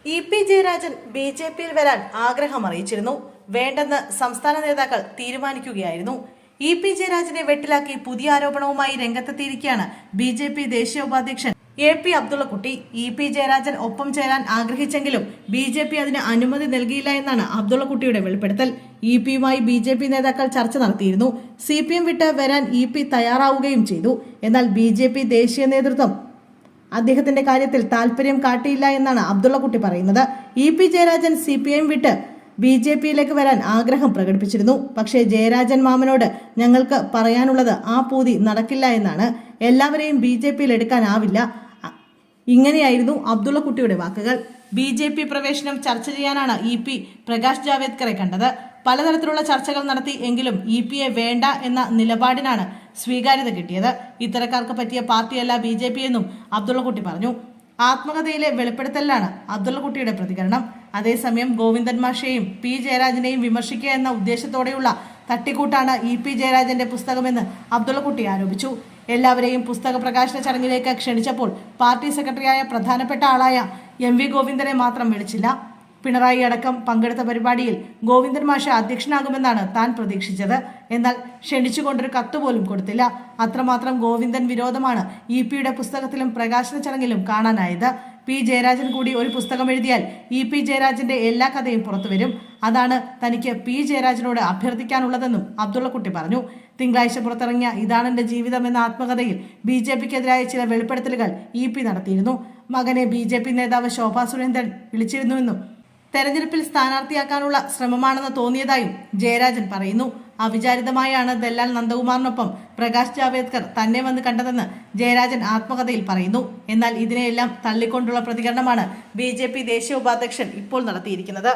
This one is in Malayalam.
ഇ.പി. ജയരാജൻ ബി.ജെ.പിയിൽ വരാൻ ആഗ്രഹം അറിയിച്ചിരുന്നു. വേണ്ടെന്ന് സംസ്ഥാന നേതാക്കൾ തീരുമാനിക്കുകയായിരുന്നു. ഇ.പി. ജയരാജനെ വെട്ടിലാക്കി പുതിയ ആരോപണവുമായി രംഗത്തെത്തിയിരിക്കുകയാണ് ബി.ജെ.പി. ദേശീയ ഉപാധ്യക്ഷൻ എ.പി. അബ്ദുള്ളക്കുട്ടി. ഇ.പി. ജയരാജൻ ഒപ്പം ചേരാൻ ആഗ്രഹിച്ചെങ്കിലും ബി.ജെ.പി. അതിന് അനുമതി നൽകിയില്ല എന്നാണ് അബ്ദുള്ളക്കുട്ടിയുടെ വെളിപ്പെടുത്തൽ. ഇ.പിയുമായി ബി.ജെ.പി. നേതാക്കൾ ചർച്ച നടത്തിയിരുന്നു. CPM വിട്ട് വരാൻ ഇ.പി. തയ്യാറാവുകയും ചെയ്തു. എന്നാൽ ബി.ജെ.പി. ദേശീയ നേതൃത്വം അദ്ദേഹത്തിന്റെ കാര്യത്തിൽ താല്പര്യം കാട്ടിയില്ല എന്നാണ് അബ്ദുള്ളക്കുട്ടി പറയുന്നത്. ഇ.പി. ജയരാജൻ CPM വിട്ട് ബി.ജെ.പിയിലേക്ക് വരാൻ ആഗ്രഹം പ്രകടിപ്പിച്ചിരുന്നു. പക്ഷേ ജയരാജൻ മാമനോട് ഞങ്ങൾക്ക് പറയാനുള്ളത് ആ പൂതി നടക്കില്ല എന്നാണ്. എല്ലാവരെയും ബി.ജെ.പിയിൽ എടുക്കാനാവില്ല. ഇങ്ങനെയായിരുന്നു അബ്ദുള്ളക്കുട്ടിയുടെ വാക്കുകൾ. ബി.ജെ.പി. പ്രവേശനം ചർച്ച ചെയ്യാനാണ് ഇ.പി. പ്രകാശ് ജാവേദ്കറെ കണ്ടത്. പലതരത്തിലുള്ള ചർച്ചകൾ നടത്തി എങ്കിലും ഇ.പിയെ വേണ്ട എന്ന നിലപാടിനാണ് സ്വീകാര്യത കിട്ടിയത്. ഇത്തരക്കാർക്ക് പറ്റിയ പാർട്ടിയല്ല ബി.ജെ.പി. എന്നും അബ്ദുള്ളക്കുട്ടി പറഞ്ഞു. ആത്മകഥയിലെ വെളിപ്പെടുത്തലിലാണ് അബ്ദുള്ളക്കുട്ടിയുടെ പ്രതികരണം. അതേസമയം ഗോവിന്ദൻ മാഷയെയും പി ജയരാജനെയും വിമർശിക്കുക എന്ന ഉദ്ദേശത്തോടെയുള്ള തട്ടിക്കൂട്ടാണ് ഇ.പി. ജയരാജന്റെ പുസ്തകമെന്ന് അബ്ദുള്ളക്കുട്ടി ആരോപിച്ചു. എല്ലാവരെയും പുസ്തക പ്രകാശന ചടങ്ങിലേക്ക് ക്ഷണിച്ചപ്പോൾ പാർട്ടി സെക്രട്ടറിയായ പ്രധാനപ്പെട്ട ആളായ MV ഗോവിന്ദനെ മാത്രം വിളിച്ചില്ല. പിണറായി അടക്കം പങ്കെടുത്ത പരിപാടിയിൽ ഗോവിന്ദൻ മാഷ് അധ്യക്ഷനാകുമെന്നാണ് താൻ പ്രതീക്ഷിച്ചത്. എന്നാൽ ക്ഷണിച്ചുകൊണ്ടൊരു കത്തുപോലും കൊടുത്തില്ല. അത്രമാത്രം ഗോവിന്ദൻ വിരോധമാണ് ഇ.പിയുടെ പുസ്തകത്തിലും പ്രകാശന ചടങ്ങിലും കാണാനായത്. പി ജയരാജൻ കൂടി ഒരു പുസ്തകം എഴുതിയാൽ ഇ.പി. ജയരാജന്റെ എല്ലാ കഥയും പുറത്തുവരും. അതാണ് തനിക്ക് പി ജയരാജനോട് അഭ്യർത്ഥിക്കാനുള്ളതെന്നും അബ്ദുള്ളക്കുട്ടി പറഞ്ഞു. തിങ്കളാഴ്ച പുറത്തിറങ്ങിയ ഇതാണെന്റെ ജീവിതം എന്ന ആത്മകഥയിൽ ബി.ജെ.പിക്കെതിരായ ചില വെളിപ്പെടുത്തലുകൾ ഇ.പി. നടത്തിയിരുന്നു. മകനെ ബി.ജെ.പി. നേതാവ് ശോഭാ സുരേന്ദ്രൻ വിളിച്ചിരുന്നുവെന്നും തെരഞ്ഞെടുപ്പിൽ സ്ഥാനാർത്ഥിയാക്കാനുള്ള ശ്രമമാണെന്ന് തോന്നിയതായും ജയരാജൻ പറയുന്നു. അവിചാരിതമായാണ് ദല്ലാൽ നന്ദകുമാറിനൊപ്പം പ്രകാശ് ജാവേദ്കർ തന്നെ വന്ന് കണ്ടതെന്ന് ജയരാജൻ ആത്മകഥയിൽ പറയുന്നു. എന്നാൽ ഇതിനെയെല്ലാം തള്ളിക്കൊണ്ടുള്ള പ്രതികരണമാണ് ബി.ജെ.പി. ദേശീയ ഉപാധ്യക്ഷൻ ഇപ്പോൾ നടത്തിയിരിക്കുന്നത്.